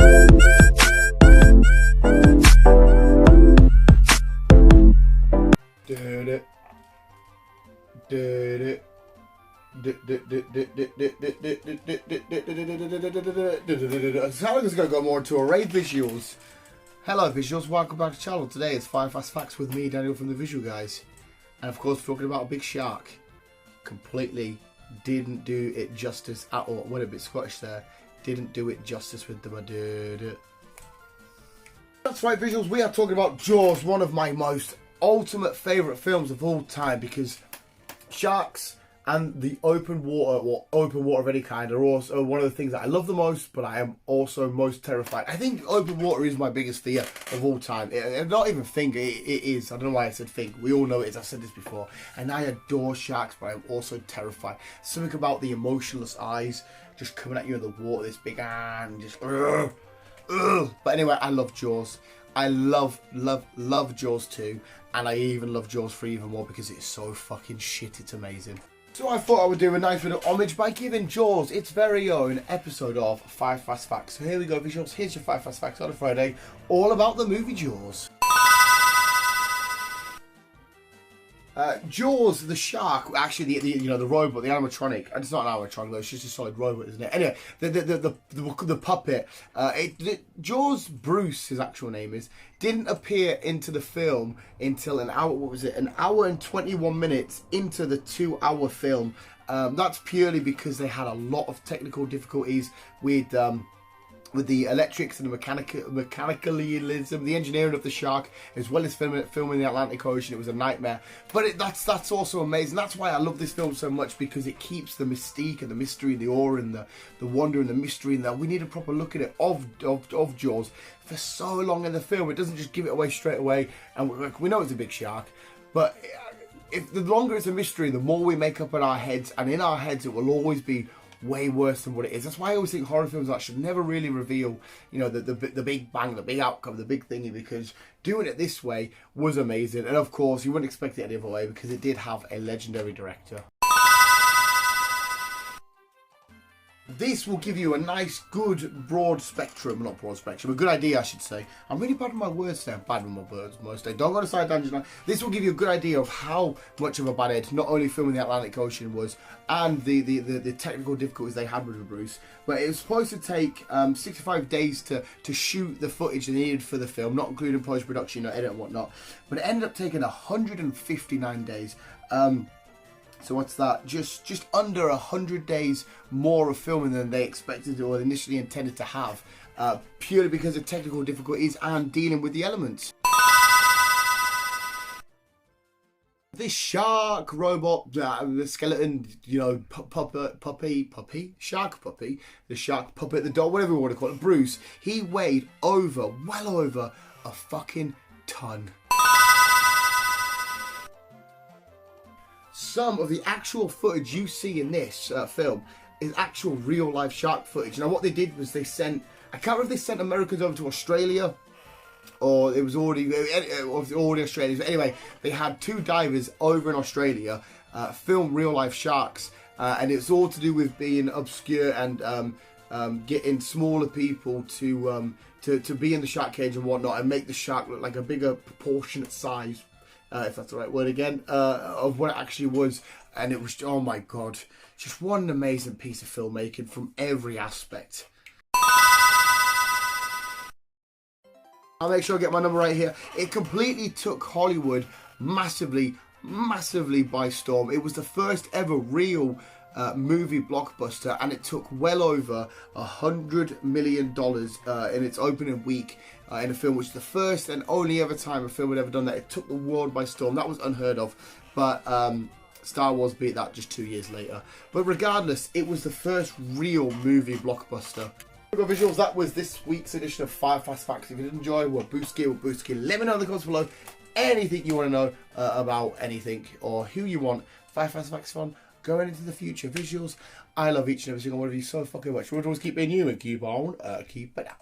So I'm just going to go more into array visuals. Hello visuals, welcome back to the channel. Today it's 5 Fast Facts with me, Daniel from the Visual Guys. And of course we're talking about a big shark. Completely didn't do it justice at all. Went a bit Scottish there. Didn't do it justice with the That's right visuals, we are talking about Jaws, one of my most ultimate favourite films of all time, because sharks and the open water, or open water of any kind, are also one of the things that I love the most, but I am also most terrified. I think open water is my biggest fear of all time. Not even think, it is. I don't know why I said think. We all know it is. I've said this before. And I adore sharks, but I'm also terrified. Something about the emotionless eyes just coming at you in the water, this big and just ugh. But anyway, I love Jaws. I love Jaws 2, and I even love Jaws 3 even more because it's so fucking shit, it's amazing. So I thought I would do a nice little homage by giving Jaws its very own episode of 5 Fast Facts. So here we go visuals, here's your 5 Fast Facts on a Friday, all about the movie Jaws. Jaws, the shark, actually the robot, the animatronic. It's not an animatronic though; it's just a solid robot, isn't it? Anyway, the puppet. Jaws, Bruce, his actual name is, didn't appear into the film until an hour. What was it? An hour and 21 minutes into the 2-hour film. That's purely because they had a lot of technical difficulties with the electrics and the mechanicalism, the engineering of the shark, as well as filming the Atlantic Ocean. It was a nightmare. But that's also amazing. That's why I love this film so much, because it keeps the mystique and the mystery, the awe and the wonder and the mystery, and that we need a proper look at it of Jaws for so long in the film. It doesn't just give it away straight away, and we know it's a big shark, but if the longer it's a mystery, the more we make up in our heads, and in our heads it will always be way worse than what it is. That's why I always think horror films that should never really reveal, you know, the big bang, the big outcome, the big thingy, because doing it this way was amazing. And of course, you wouldn't expect it any other way, because it did have a legendary director. This will give you a nice, good, broad spectrum, not broad spectrum, a good idea, I should say. I'm really bad with my words today. I'm bad with my words most days. Don't go to side tangent now. This will give you a good idea of how much of a bad edge not only filming the Atlantic Ocean was, and the technical difficulties they had with Bruce, but it was supposed to take 65 days to shoot the footage they needed for the film, not including post-production, edit and whatnot. But it ended up taking 159 days. So what's that? Just under 100 days more of filming than they expected or initially intended to have, purely because of technical difficulties and dealing with the elements. This shark robot, the skeleton, you know, shark puppy, the shark puppet, the dog, whatever you want to call it, Bruce, he weighed well over a fucking ton. Some of the actual footage you see in this film is actual real life shark footage. Now what they did was they sent, I can't remember if they sent Americans over to Australia or it was already Australians, but anyway, they had 2 divers over in Australia film real life sharks, and it's all to do with being obscure and getting smaller people to be in the shark cage and whatnot, and make the shark look like a bigger proportionate size, if that's the right word again, of what it actually was. And it was, oh my god, just one amazing piece of filmmaking from every aspect. I'll make sure I get my number right here. It completely took Hollywood massively by storm. It was the first ever real movie blockbuster, and it took well over $100 million in its opening week in a film, which is the first and only ever time a film had ever done that. It took the world by storm. That was unheard of, but Star Wars beat that just 2 years later. But regardless, it was the first real movie blockbuster. Visuals, that was this week's edition of 5 Fast Facts. If you did enjoy, what boost gear, let me know in the comments below anything you want to know about anything, or who you want 5 Fast Facts from going into the future. Visuals, I love each and every single one of you so fucking much. We'll always keep being you and keep on, keep it out.